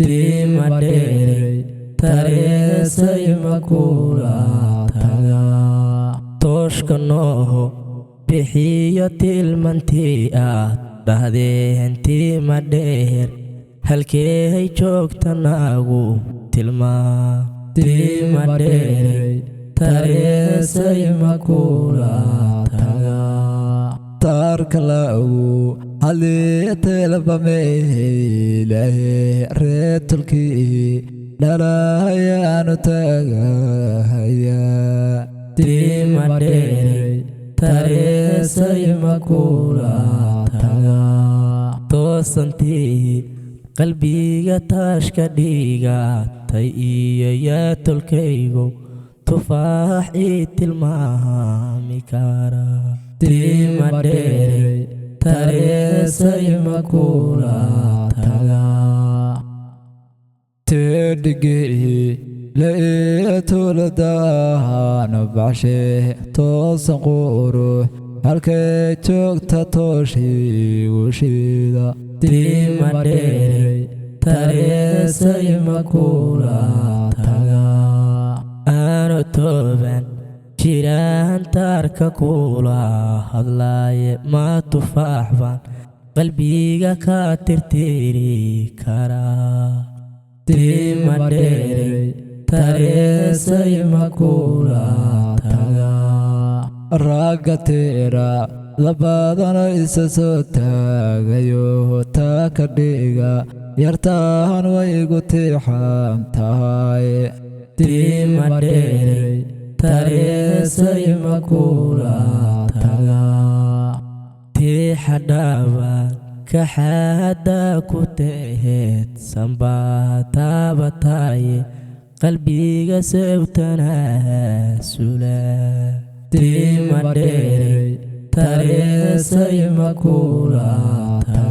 Timadere Taresa Imakula Taga Toshkano Bihiya Tilmantia Dahde Henti Mader Halke Choktanagu Tilma Timadere Taresa Imakula Taga Tarkalau هلي تلبمي له رتلكي لا يا نتايا تيمادري تاريسا يمكولا تاغا توسنتي قلبي تاشكديغا تاييا يا تلكيغو تفاح تلماها ميكارا تيمادري Taresa Imakula Taga Tedigi Leetulada Nabashe Tosanguru Halke Chokta Toshi Ushida Timadere Taresa Imakula Taga Anotoven Jiran tarka kula hadlaaye ma tufaaxban qalbiga ka tirtiri kara timadere taresa imakula taga ragatera labadana isa soo taagayo takadhiga yartaan way igu tiixan tahay timadere Taresa Imakula Taga Tihadava Kahada Kutehet Samba Tabataye Qalbiga Sevtana Sula Timadere Taresa Imakula Taga